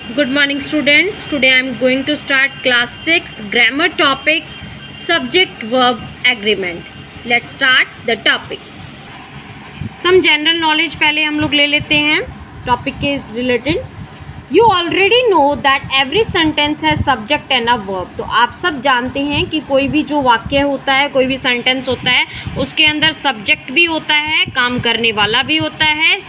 Good morning students. Today I am going to start class 6 grammar topic subject verb agreement. Let's start the topic. Some general knowledge पहले हम लोग ले लेते हैं topic के related. You already know that every sentence has subject and a verb. तो आप सब जानते हैं कि कोई भी जो वाक्य होता है, कोई भी सेंटेंस होता है, उसके अंदर सब्जेक्ट भी होता है, काम करने वाला भी होता है,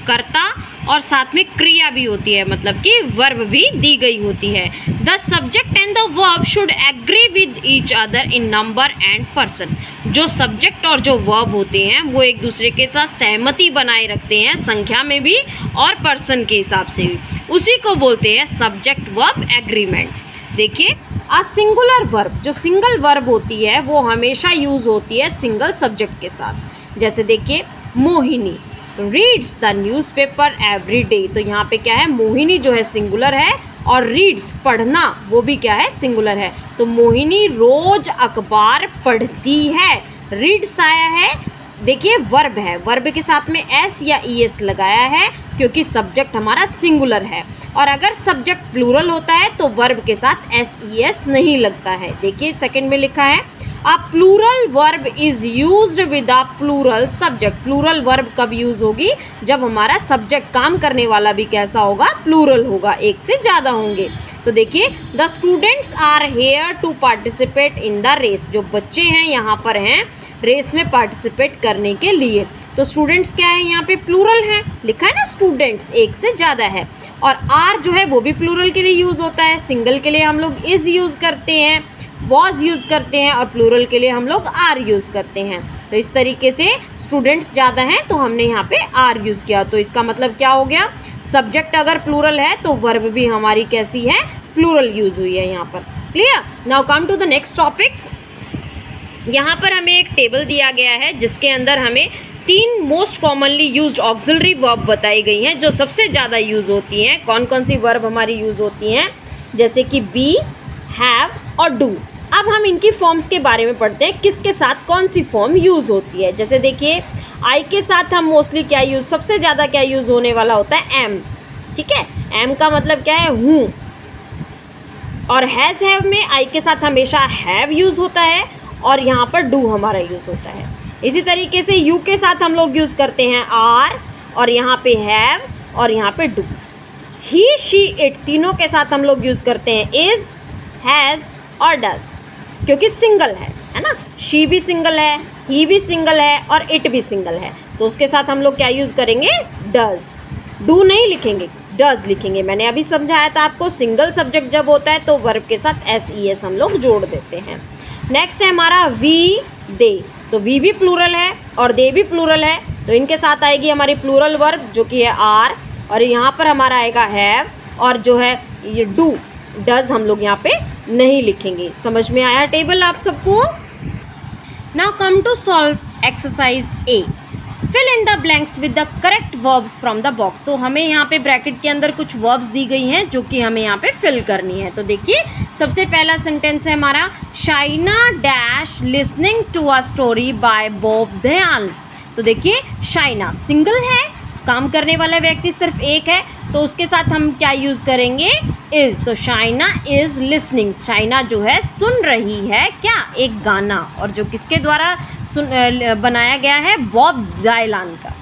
कर्ता, और साथ में क्रिया भी होती है, मतलब कि वर्ब भी दी गई होती है. The subject and the verb should agree with each other in number and person. जो सब्जेक्ट और जो वर्ब होते हैं वो एक दूसरे के साथ सहमति बनाए रखते हैं, संख्या में भी और पर्सन के हिसाब से भी. उसी को बोलते हैं सब्जेक्ट वर्ब एग्रीमेंट. देखिए, अ सिंगुलर वर्ब, जो सिंगल वर्ब होती है वो हमेशा यूज़ होती है सिंगल सब्जेक्ट के साथ. जैसे देखिए, Mohini reads the newspaper every day. तो यहाँ पे क्या है, मोहिनी जो है सिंगुलर है और रीड्स पढ़ना वो भी क्या है, सिंगुलर है. तो मोहिनी रोज अखबार पढ़ती है. रीड्स आया है, देखिए वर्ब है, वर्ब के साथ में एस या ई एस लगाया है क्योंकि सब्जेक्ट हमारा सिंगुलर है. और अगर सब्जेक्ट प्लूरल होता है तो वर्ब के साथ एस ई एस नहीं लगता है. देखिए सेकंड में लिखा है, a plural verb is used with a plural subject. Plural verb कब यूज़ होगी, जब हमारा सब्जेक्ट काम करने वाला भी कैसा होगा, प्लूरल होगा, एक से ज़्यादा होंगे. तो देखिए, the students are here to participate in the race. जो बच्चे हैं यहाँ पर हैं रेस में पार्टिसिपेट करने के लिए. तो स्टूडेंट्स क्या है, यहाँ पे प्लूरल है, लिखा है ना स्टूडेंट्स, एक से ज़्यादा है. और आर जो है वो भी प्लूरल के लिए यूज़ होता है. सिंगल के लिए हम लोग इज़ यूज़ करते हैं, वॉज यूज़ करते हैं, और प्लूरल के लिए हम लोग आर यूज़ करते हैं. तो इस तरीके से स्टूडेंट्स ज़्यादा हैं तो हमने यहाँ पे आर यूज़ किया. तो इसका मतलब क्या हो गया, सब्जेक्ट अगर प्लूरल है तो वर्ब भी हमारी कैसी है, प्लूरल यूज़ हुई है यहाँ पर. Clear. Now come to the next topic. यहाँ पर हमें एक टेबल दिया गया है जिसके अंदर हमें 3 most commonly used auxiliary verb बताई गई हैं जो सबसे ज़्यादा यूज़ होती हैं. कौन कौन सी वर्ब हमारी यूज़ होती हैं, जैसे कि बी, हैव और डू. अब हम इनकी फॉर्म्स के बारे में पढ़ते हैं, किसके साथ कौन सी फॉर्म यूज़ होती है. जैसे देखिए, आई के साथ हम मोस्टली क्या यूज़, सबसे ज़्यादा क्या यूज़ होने वाला होता है, एम. ठीक है, एम का मतलब क्या है, हूँ. और हैज़ हैव में आई के साथ हमेशा हैव यूज़ होता है और यहाँ पर डू हमारा यूज़ होता है. इसी तरीके से यू के साथ हम लोग यूज़ करते हैं आर, और यहाँ पे हैव और यहाँ पे डू. ही, शी, इट तीनों के साथ हम लोग यूज़ करते हैं इज़, हैज़ और डज, क्योंकि सिंगल है ना. शी भी सिंगल है, ही भी सिंगल है और इट भी सिंगल है. तो उसके साथ हम लोग क्या यूज़ करेंगे, डज. डू नहीं लिखेंगे, डज लिखेंगे. मैंने अभी समझाया था आपको, सिंगल सब्जेक्ट जब होता है तो वर्ब के साथ एस ई एस हम लोग जोड़ देते हैं. नेक्स्ट है हमारा वी, दे. तो वी भी प्लूरल है और दे भी प्लूरल है, तो इनके साथ आएगी हमारी प्लूरल वर्ब जो कि है आर, और यहाँ पर हमारा आएगा हैव, और जो है ये डू, डज हम लोग यहाँ पे नहीं लिखेंगे. समझ में आया टेबल आप सबको. Now come to solve exercise A. Fill in the blanks with the correct verbs from the box. तो हमें यहाँ पे ब्रैकेट के अंदर कुछ वर्ब्स दी गई हैं जो कि हमें यहाँ पे फिल करनी है. तो देखिए, सबसे पहला सेंटेंस है हमारा, Shaina dash listening to a story by Bob Dylan. तो देखिए, शाइना सिंगल है, काम करने वाला व्यक्ति सिर्फ एक है, तो उसके साथ हम क्या यूज़ करेंगे, इज़. तो शाइना इज़ लिसनिंग, शाइना जो है सुन रही है क्या, एक गाना, और जो किसके द्वारा बनाया गया है, बॉब डायलान का.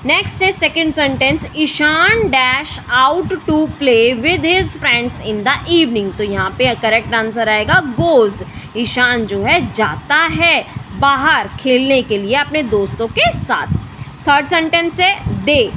नेक्स्ट है second sentence, Ishaan dash out to play with his friends in the evening. तो यहाँ पे करेक्ट आंसर आएगा गोज़. ईशान जो है जाता है बाहर खेलने के लिए अपने दोस्तों के साथ. थर्ड सेंटेंस है दे.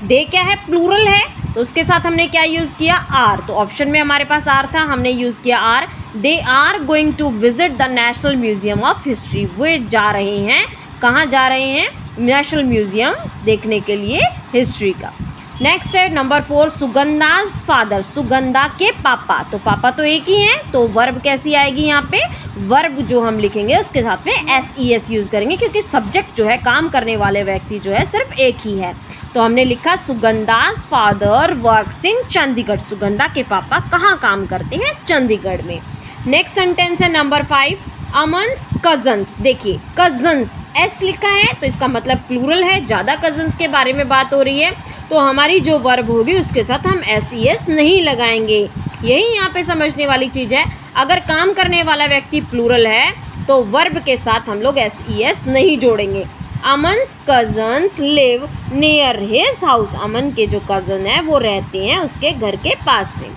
दे क्या है, प्लूरल है, तो उसके साथ हमने क्या यूज़ किया, आर. तो ऑप्शन में हमारे पास आर था, हमने यूज़ किया are. They are going to visit the national museum of history. वे जा रहे हैं, कहाँ जा रहे हैं, नेशनल म्यूजियम देखने के लिए हिस्ट्री का. नेक्स्ट है नंबर 4, सुगंधाज फादर. सुगंधा के पापा. तो पापा तो एक ही हैं, तो वर्ब कैसी आएगी यहाँ पे, वर्ब जो हम लिखेंगे उसके साथ में एस ई एस यूज़ करेंगे क्योंकि सब्जेक्ट जो है, काम करने वाले व्यक्ति जो है सिर्फ एक ही है. तो हमने लिखा Sugandha's father works in Chandigarh. Sugandha के पापा कहाँ काम करते हैं, चंडीगढ़ में. नेक्स्ट सेंटेंस है नंबर 5, अमन्स कजन्स. देखिए, कजन्स एस लिखा है तो इसका मतलब प्लूरल है, ज़्यादा कजन्स के बारे में बात हो रही है. तो हमारी जो वर्ब होगी उसके साथ हम SES नहीं लगाएंगे। यही यहाँ पे समझने वाली चीज़ है। अगर काम करने वाला व्यक्ति प्लूरल है तो वर्ब के साथ हम लोग SES नहीं जोड़ेंगे। Aman's cousins live near his house. Aman के जो कज़न है वो रहते हैं उसके घर के पास में।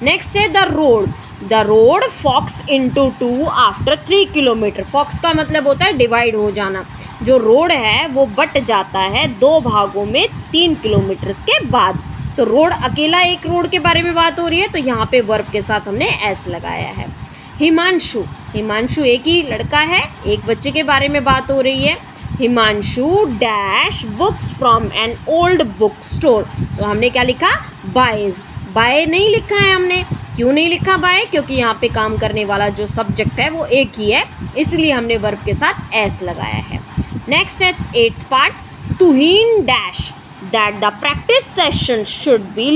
नेक्स्ट है the road. The road forks into 2 after 3 kilometre. Forks का मतलब होता है डिवाइड हो जाना। जो रोड है वो बट जाता है 2 भागों में 3 किलोमीटर के बाद। तो रोड अकेला एक रोड के बारे में बात हो रही है, तो यहाँ पे वर्ब के साथ हमने एस लगाया है। हिमांशु। हिमांशु एक ही लड़का है, एक बच्चे के बारे में बात हो रही है। Himanshu dash books from an old book store. तो हमने क्या लिखा? बायज। बाय नहीं लिखा है हमने। क्यों नहीं लिखा बाय? क्योंकि यहाँ पे काम करने वाला जो सब्जेक्ट है वो एक ही है, इसलिए हमने वर्ब के साथ एस लगाया है। नेक्स्ट है 8th पार्ट। तुहीन dash that the practice session should be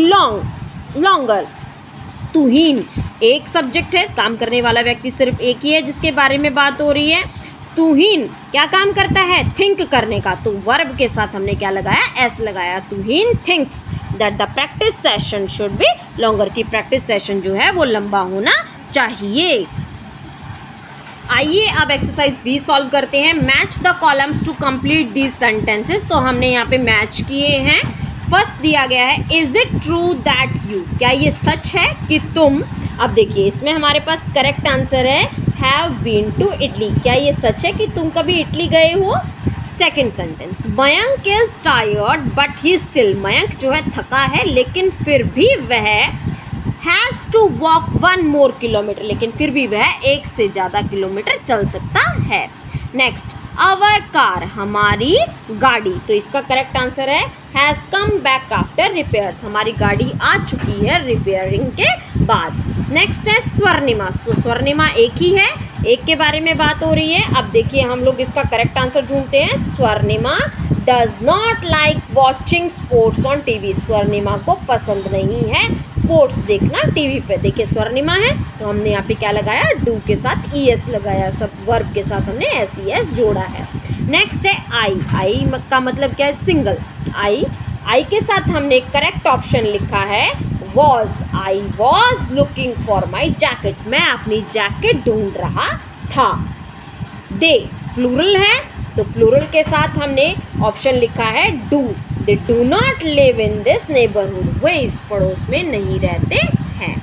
longer. तुहीन एक सब्जेक्ट है, काम करने वाला व्यक्ति सिर्फ एक ही है जिसके बारे में बात हो रही है। तुहीन क्या काम करता है? थिंक करने का। तो वर्ब के साथ हमने क्या लगाया? एस लगाया। तुहीन thinks that the practice session should be longer, की प्रैक्टिस सेशन जो है वो लंबा होना चाहिए। आइए अब एक्सरसाइज बी सॉल्व करते हैं। Match the columns to complete these sentences. तो हमने यहाँ पे मैच किए हैं। फर्स्ट दिया गया है is it true that you, क्या ये सच है कि तुम। अब देखिए इसमें हमारे पास करेक्ट आंसर है हैव बीन टू इटली, क्या ये सच है कि तुम कभी इटली गए हो। Second sentence Mayank is tired but he still, Mayank जो है थका है लेकिन फिर भी वह has to walk 1 more kilometre, लेकिन फिर भी वह 1 से ज़्यादा किलोमीटर चल सकता है। नेक्स्ट आवर कार, हमारी गाड़ी। तो इसका करेक्ट आंसर है has come back after repairs, हमारी गाड़ी आ चुकी है रिपेयरिंग के बाद। नेक्स्ट है स्वर्णिमा। स्वर्णिमा एक ही है, एक के बारे में बात हो रही है। अब देखिए हम लोग इसका करेक्ट आंसर ढूंढते हैं। Swarnima does not like watching sports on TV, Swarnima को पसंद नहीं है स्पोर्ट्स देखना टीवी पे। देखिए स्वर्णिमा है तो हमने यहाँ पे क्या लगाया? डू के साथ ES लगाया, सब वर्ब के साथ हमने SES जोड़ा है। नेक्स्ट है आई। आई का मतलब क्या है? सिंगल। आई के साथ हमने करेक्ट ऑप्शन लिखा है was. I was looking for my jacket, मैं अपनी जैकेट ढूंढ रहा था। दे प्लूरल है तो प्लूरल के साथ हमने ऑप्शन लिखा है do. They do not live in this neighbourhood, वे इस पड़ोस में नहीं रहते हैं।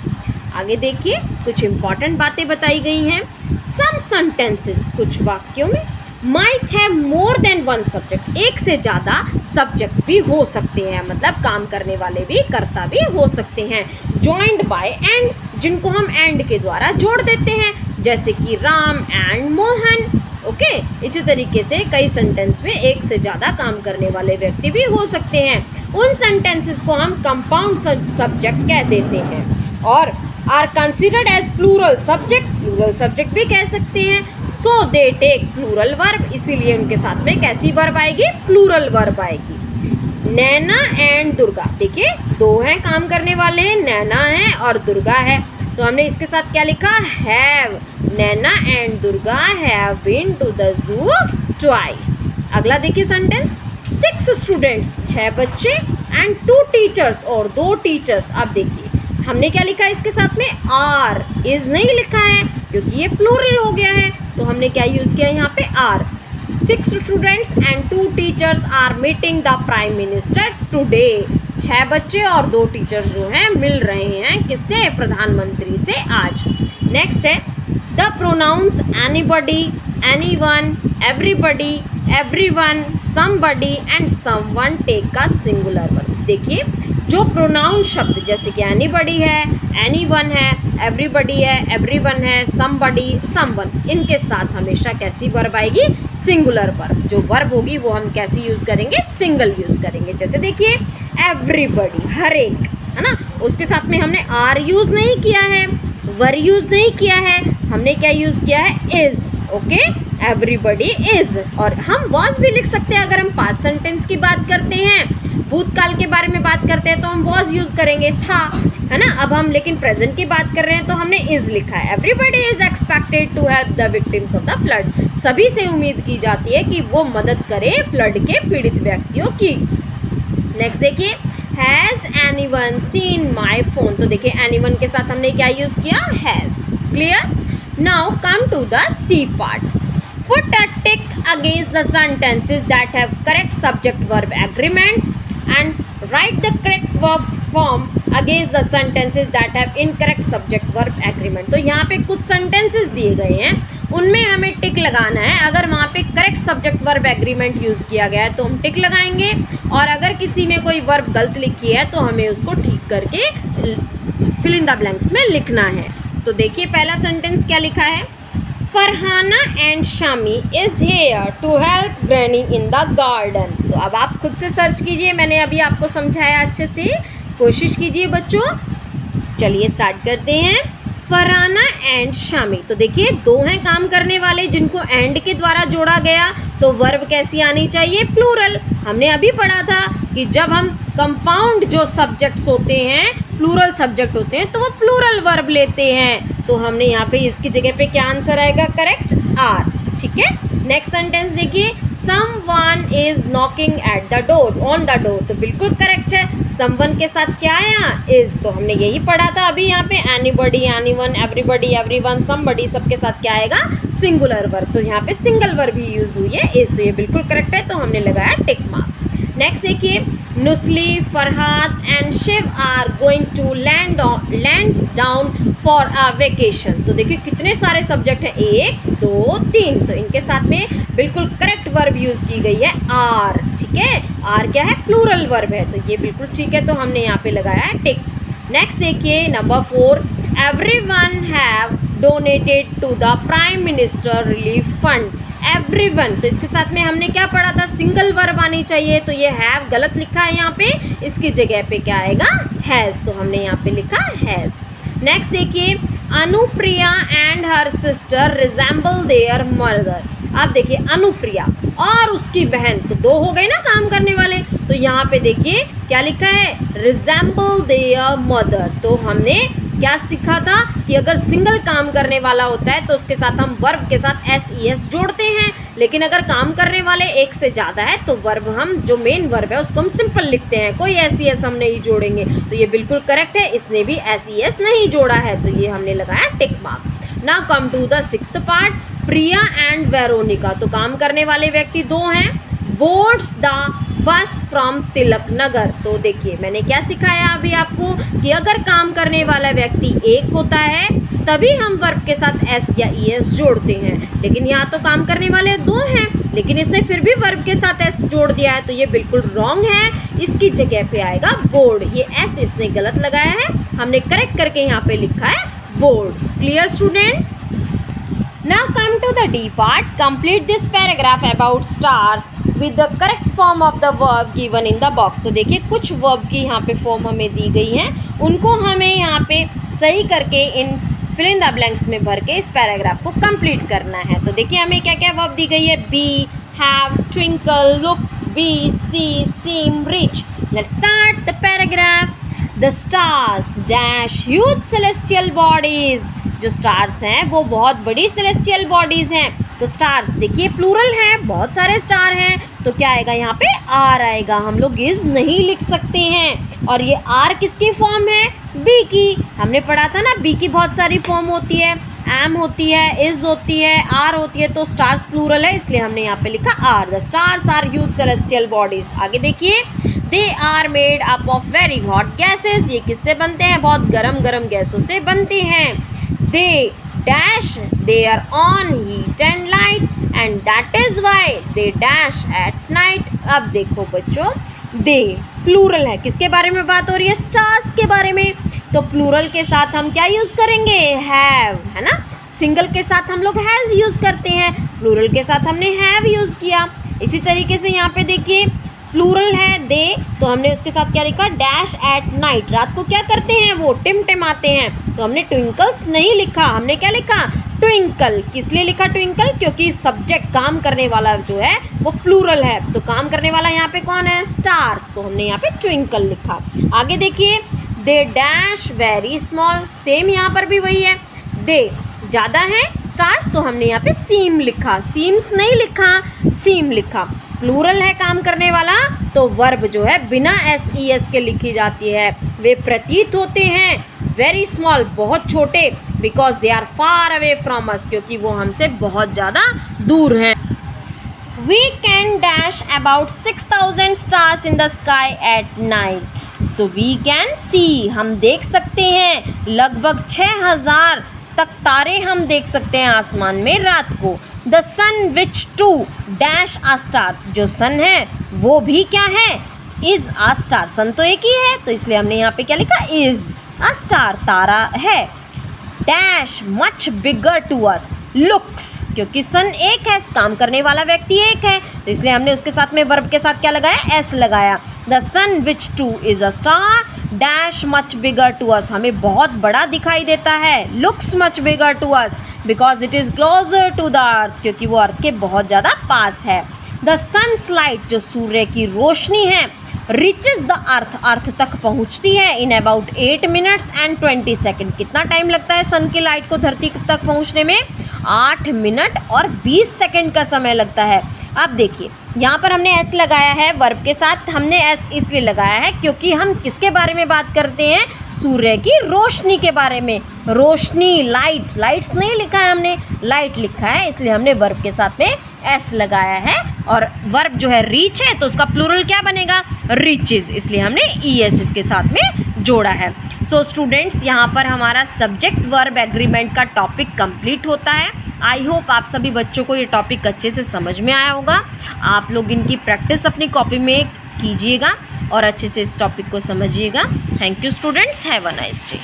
आगे देखिए कुछ इंपॉर्टेंट बातें बताई गई हैं। सम सेंटेंसेस, कुछ वाक्यों में might have more than 1 subject, एक से ज़्यादा सब्जेक्ट भी हो सकते हैं, मतलब काम करने वाले भी, कर्ता भी हो सकते हैं। जॉइंड बाय एंड, जिनको हम एंड के द्वारा जोड़ देते हैं, जैसे कि राम एंड मोहन। ओके इसी तरीके से कई सेंटेंस में एक से ज़्यादा काम करने वाले व्यक्ति भी हो सकते हैं। उन सेंटेंसेस को हम कंपाउंड सब्जेक्ट कह देते हैं। और are considered as plural subject, plural subject भी कह सकते हैं। So they take plural verb, इसीलिए उनके साथ में कैसी वर्ब आएगी? प्लूरल वर्ब आएगी। नैना एंड दुर्गा, देखिए 2 हैं काम करने वाले, नैना है और दुर्गा है, तो हमने इसके साथ क्या लिखा? Have. Naina and Durga have been to the zoo twice. अगला देखिए सेंटेंस 6 स्टूडेंट्स, 6 बच्चे एंड 2 टीचर्स, और 2 टीचर्स। अब देखिए हमने क्या लिखा है इसके साथ में? आर। इज नहीं लिखा है क्योंकि ये प्लूरल हो गया है, तो हमने क्या यूज़ किया यहाँ पे? Are. 6 students and 2 teachers are meeting the prime minister today, 6 बच्चे और 2 टीचर्स जो हैं मिल रहे हैं किससे? प्रधानमंत्री से आज। नेक्स्ट है the pronouns anybody, anyone, everybody, everyone, somebody and someone take a singular verb. देखिए जो प्रोनाउन शब्द जैसे कि एनीबॉडी है, एनीवन है, एवरीबॉडी है, एवरीवन है, समबडी, समवन, इनके साथ हमेशा कैसी वर्ब आएगी? Singular verb. जो वर्ब होगी वो हम कैसी यूज़ करेंगे? सिंगल यूज़ करेंगे। जैसे देखिए एवरीबॉडी, हर एक, है ना, उसके साथ में हमने आर यूज़ नहीं किया है, वर यूज़ नहीं किया है, हमने क्या यूज़ किया है? इज़। Okay everybody is. और हम वॉज भी लिख सकते हैं अगर हम पास्ट सेंटेंस की बात करते हैं, भूतकाल के बारे में बात करते हैं तो हम वॉज यूज़ करेंगे, था, है ना। अब हम लेकिन प्रेजेंट की बात कर रहे हैं तो हमने इज़ लिखा है। Everybody is expected to help the victims of the flood, सभी से उम्मीद की जाती है कि वो मदद करे फ्लड के पीड़ित व्यक्तियों की। नेक्स्ट देखिए has anyone seen my phone, तो देखिए एनीवन के साथ हमने क्या यूज़ किया, has. Clear. Now come to the C part. Put a tick against the sentences that have correct subject verb agreement and write the correct verb form against the sentences that have incorrect subject verb agreement। तो यहाँ पे कुछ sentences दिए गए हैं, उनमें हमें टिक लगाना है। अगर वहाँ पे correct subject verb agreement use किया गया है तो हम टिक लगाएंगे, और अगर किसी में कोई वर्ब गलत लिखी है तो हमें उसको ठीक करके फिल इन द ब्लैंक्स में लिखना है। तो देखिए पहला सेंटेंस क्या लिखा है, Farhana and Shami is here to help granny in the garden. तो अब आप खुद से सर्च कीजिए, मैंने अभी आपको समझाया अच्छे से, कोशिश कीजिए बच्चों। चलिए स्टार्ट करते हैं। फरहाना एंड शामी, तो देखिए दो हैं काम करने वाले जिनको एंड के द्वारा जोड़ा गया, तो वर्ब कैसी आनी चाहिए, प्लूरल। हमने अभी पढ़ा था कि जब हम कंपाउंड जो सब्जेक्ट्स होते हैं, प्लूरल सब्जेक्ट होते हैं, तो वो प्लूरल वर्ब लेते हैं। तो हमने यहाँ पे इसकी जगह पे क्या आंसर आएगा, करेक्ट, आर। ठीक है। नेक्स्ट सेंटेंस देखिए, someone is knocking at the door, on the door, तो बिल्कुल करेक्ट है। समवन के साथ क्या आया, इज, तो हमने यही पढ़ा था अभी यहाँ पे, anybody, anyone, everybody, everyone, somebody, सबके साथ क्या आएगा, सिंगुलर वर्ब। तो यहाँ पे सिंगल वर्ब ही यूज हुई है, इज, तो ये बिल्कुल करेक्ट है, तो हमने लगाया टिक मार्क। नेक्स्ट देखिए, Nusli, Farhad and Shiv are going to lands down for a vacation. तो देखिए कितने सारे सब्जेक्ट हैं, 1 2 3, तो इनके साथ में बिल्कुल करेक्ट वर्ब यूज़ की गई है, आर। ठीक है, आर क्या है, प्लूरल वर्ब है, तो ये बिल्कुल ठीक है, तो हमने यहाँ पे लगाया है टिक। नेक्स्ट देखिए number 4, everyone have donated to the prime minister relief fund. Everyone, तो इसके साथ में हमने क्या पढ़ा था, सिंगल वर्ब आनी चाहिए, तो ये हैव गलत लिखा है यहाँ पे, इसकी जगह पे क्या आएगा, हैज़, तो हमने यहाँ पे लिखा हैज़। नेक्स्ट देखिए, Anupriya and her sister resemble there mother. आप देखिए अनुप्रिया और उसकी बहन, तो दो हो गए ना काम करने वाले, तो यहाँ पे देखिए क्या लिखा है, रिजेंबल देयर मदर। तो हमने क्या सीखा था कि अगर सिंगल काम करने वाला होता है तो उसके साथ हम वर्ब के साथ एस जोड़ते हैं, लेकिन अगर काम करने वाले एक से ज़्यादा है तो वर्ब, हम जो मेन वर्ब है उसको हम सिंपल लिखते हैं, कोई एस हम नहीं जोड़ेंगे। तो ये बिल्कुल करेक्ट है, इसने भी एस नहीं जोड़ा है, तो ये हमने लगाया tick mark. Now come to the 6th part, Priya and Veronica. तो काम करने वाले व्यक्ति दो हैं, boards the bus from Tilak Nagar. तो देखिए मैंने क्या सिखाया अभी आपको कि अगर काम करने वाला व्यक्ति एक होता है तभी हम वर्ब के साथ एस या ईएस जोड़ते हैं, लेकिन यहाँ तो काम करने वाले दो हैं, लेकिन इसने फिर भी वर्ब के साथ एस जोड़ दिया है, तो ये बिल्कुल रॉन्ग है, इसकी जगह पे आएगा बोर्ड। ये एस इसने गलत लगाया है, हमने करेक्ट करके यहाँ पे लिखा है board. Clear students? Now come to the D part. Complete this paragraph about stars with the correct form of the verb given in the box। तो देखिए कुछ वर्ब की यहाँ पे फॉर्म हमें दी गई हैं, उनको हमें यहाँ पे सही करके इन फिल इन द ब्लैंक्स में भर के इस पैराग्राफ को कंप्लीट करना है। तो देखिए हमें क्या क्या वर्ब दी गई है, be, have, twinkle, look, be, see, seem, rich. Let's start the paragraph. The stars dash huge celestial bodies. जो स्टार्स हैं वो बहुत बड़ी सेलेस्टियल बॉडीज़ हैं। तो स्टार्स देखिए प्लूरल है, बहुत सारे स्टार हैं, तो क्या आएगा यहाँ पे, आर आएगा। हम लोग इज नहीं लिख सकते हैं, और ये आर किसकी फॉर्म है, बी की। हमने पढ़ा था ना बी की बहुत सारी फॉर्म होती है, एम होती है, इज होती है, आर होती है, तो स्टार्स प्लूरल है इसलिए हमने यहाँ पे लिखा are. The stars are huge celestial bodies. आगे देखिए, they are made up of very hot gases. ये किससे बनते हैं, बहुत गरम गरम गैसों से बनते हैं। दे dash their on heat and light and that is why they dash at night। अब देखो बच्चों, दे प्लूरल है, किसके बारे में बात हो रही है, स्टार्स के बारे में। तो प्लूरल के साथ हम क्या यूज़ करेंगे, हैव, है ना। सिंगल के साथ हम लोग हैज़ यूज़ करते हैं, प्लूरल के साथ हमने हैव यूज़ किया। इसी तरीके से यहाँ पे देखिए प्लूरल है दे, तो हमने उसके साथ क्या लिखा, डैश एट नाइट। रात को क्या करते हैं वो, टिमटिमाते हैं, तो हमने ट्विंकल्स नहीं लिखा, हमने क्या लिखा, ट्विंकल। किस लिए लिखा ट्विंकल, क्योंकि सब्जेक्ट काम करने वाला जो है वो प्लूरल है, तो काम करने वाला यहाँ पे कौन है, स्टार्स, तो हमने यहाँ पे ट्विंकल लिखा। आगे देखिए, they dash very small. Same यहाँ पर भी वही है, दे ज़्यादा है स्टार्स, तो हमने यहाँ पे सीम लिखा, सीम्स नहीं लिखा, सीम लिखा। प्लूरल है काम करने वाला तो वर्ब जो है बिना SES के लिखी जाती है। वे प्रतीत होते हैं वेरी स्मॉल, बहुत छोटे, because they are far away from us, क्योंकि वो हमसे बहुत ज़्यादा दूर हैं। We can dash about 6,000 stars in the sky at night. तो we can see, हम देख सकते हैं लगभग 6,000 तक तारे हम देख सकते हैं आसमान में रात को। The sun which too dash a star, जो सन है वो भी क्या है, is a star। सन तो एक ही है तो इसलिए हमने यहाँ पे क्या लिखा, is a star, तारा है। Dash much bigger to us, looks, क्योंकि सन एक है, काम करने वाला व्यक्ति एक है तो इसलिए हमने उसके साथ में वर्ब के साथ क्या लगाया, एस लगाया। The sun which to is a star dash much bigger to us, हमें बहुत बड़ा दिखाई देता है। Looks much bigger to us because it is closer to the earth, क्योंकि वो अर्थ के बहुत ज़्यादा पास है। द सन्स लाइट, जो सूर्य की रोशनी है, रीचेज द अर्थ, अर्थ तक पहुंचती है in about 8 minutes and 20 second. कितना टाइम लगता है सन की लाइट को धरती तक पहुंचने में, 8 मिनट और 20 सेकेंड का समय लगता है। अब देखिए यहाँ पर हमने एस लगाया है वर्ब के साथ, हमने एस इसलिए लगाया है क्योंकि हम किसके बारे में बात करते हैं, सूर्य की रोशनी के बारे में। रोशनी, लाइट, लाइट्स नहीं लिखा है हमने, लाइट लिखा है, इसलिए हमने वर्ब के साथ में एस लगाया है। और वर्ब जो है रीच है तो उसका प्लूरल क्या बनेगा, रीचेज, इसलिए हमने ES इसके साथ में जोड़ा है। सो स्टूडेंट्स, यहाँ पर हमारा सब्जेक्ट वर्ब एग्रीमेंट का टॉपिक कंप्लीट होता है। आई होप आप सभी बच्चों को ये टॉपिक अच्छे से समझ में आया होगा। आप लोग इनकी प्रैक्टिस अपनी कॉपी में कीजिएगा और अच्छे से इस टॉपिक को समझिएगा। Thank you students, have a nice day.